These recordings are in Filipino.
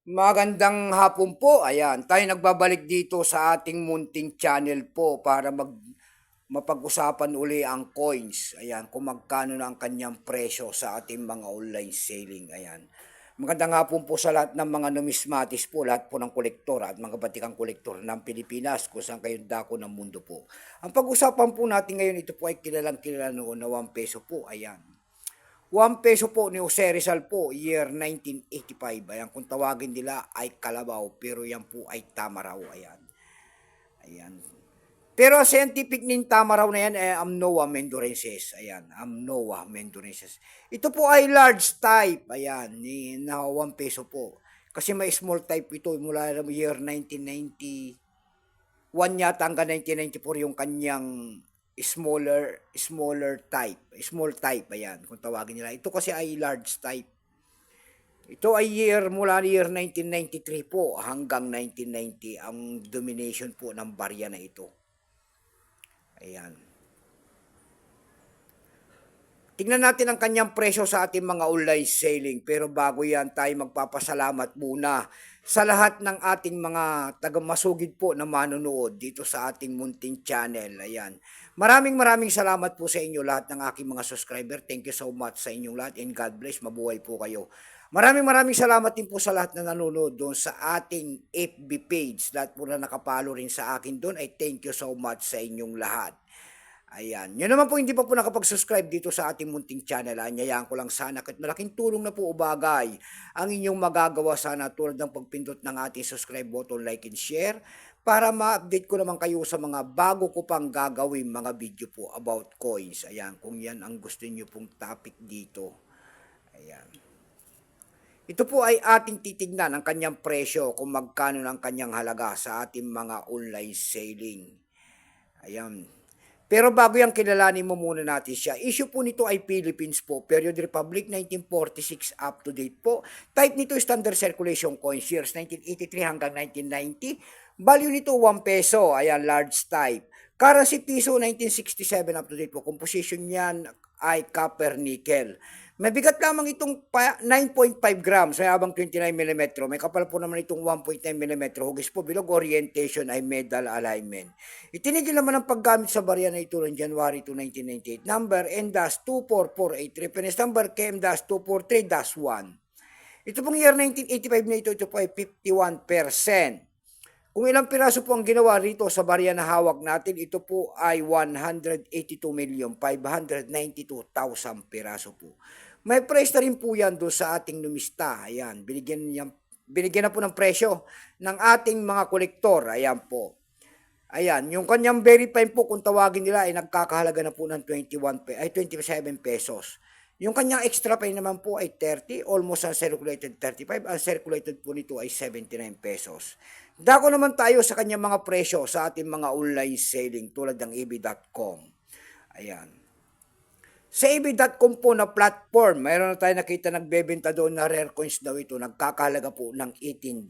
Magandang hapon po. Ayan, tayo nagbabalik dito sa ating munting channel po para mapag-usapan uli ang coins. Ayan, kung magkano na ang kanyang presyo sa ating mga online selling. Ayan. Magandang hapon po sa lahat ng mga numismatis po, lahat po ng kolektor at mga batikang kolektor ng Pilipinas kung saan kayong dako ng mundo po. Ang pag-usapan po natin ngayon, ito po ay kilalang kilala noon na 1 peso po. Ayan. 1 peso po ni Jose Rizal po, year 1985. Ayan, kung tawagin nila ay kalabaw, pero yan po ay tama raw. Ayan. Ayan. Pero ang scientific name tama raw na yan ay Amnoa mendorensis. Ayan, Amnoa mendorensis. Ito po ay large type. Ayan, na 1 peso po. Kasi may small type ito mula year 1991 yata hanggang 1994 yung kanyang small type, ayan, kung tawagin nila. Ito kasi ay large type. Ito ay mula year 1993 po hanggang 1990 ang domination po ng barya na ito. Ayan. Tingnan natin ang kanyang presyo sa ating mga online selling. Pero bago yan, tayo magpapasalamat muna sa lahat ng ating mga tagamasugid po na manonood dito sa ating munting channel. Ayan. Maraming salamat po sa inyo lahat ng aking mga subscriber. Thank you so much sa inyong lahat and God bless. Mabuhay po kayo. Maraming salamat din po sa lahat na nanonood doon sa ating FB page. Lahat po na nakapalo rin sa akin doon ay thank you so much sa inyong lahat. Ayan. Yun naman po hindi pa po nakapag-subscribe dito sa ating munting channel. Anyayaan ko lang sana kahit malaking tulong na po o bagay ang inyong magagawa sana tulad ng pagpindot ng ating subscribe button, like and share para ma-update ko naman kayo sa mga bago ko pang gagawin mga video po about coins. Ayan. Kung yan ang gusto niyo pong topic dito. Ayan. Ito po ay ating titignan ang kanyang presyo kung magkano ng kanyang halaga sa ating mga online selling. Ayan. Pero bago yan, kilalanin mo muna natin siya. Issue po nito ay Philippines po. Period Republic 1946 up to date po. Type nito Standard Circulation Coins years 1983 hanggang 1990. Value nito 1 peso. Ayan, large type. Currency piso 1967 up to date po. Composition niyan ay copper nickel. May bigat lamang itong 9.5 grams sa habang 29 mm. May kapal po naman itong 1.9 mm. Hugis po bilog, orientation ay medal alignment. Itinigil naman ang paggamit sa barya na ito noong January 2, 1998. Number N-24483. Reference number KM-243-1. Ito pong year 1985 na ito po ay 51%. Kung ilang piraso po ang ginawa rito sa barya na hawak natin, ito po ay 182,592,000 piraso po. May price na rin po yan doon sa ating numista. Ayan, binigyan na po ng presyo ng ating mga kolektor. Ayan po. Ayan, yung kanyang verify po kung tawagin nila ay nagkakahalaga na po ng 27 pesos. Yung kanyang extra pay naman po ay 30, almost uncirculated 35. Uncirculated po nito ay 79 pesos. Dako naman tayo sa kanyang mga presyo sa ating mga online selling tulad ng eb.com. Ayan. Sa eb.com po na platform, mayroon na tayo nakita nagbebenta doon na rare coins daw ito. Nagkakahalaga po ng $18.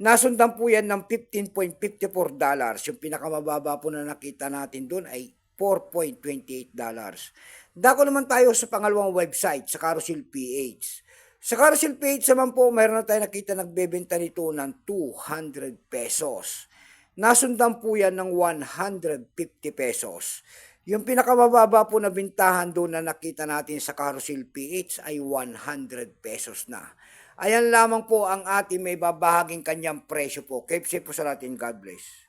Nasundan po yan ng $15.54. Yung pinakamababa po na nakita natin doon ay $4.28. Dako naman tayo sa pangalawang website, sa Carousel PH. Sa Carousel PH naman po, mayroon na tayo nakita nagbebenta nito ng 200 pesos. Nasundan po yan ng 150 pesos. Yung pinakamababa po na bintahan doon na nakita natin sa Carousel PH ay 100 pesos na. Ayan lamang po ang ating may babahaging kanyang presyo po. Keep safe po sa natin. God bless.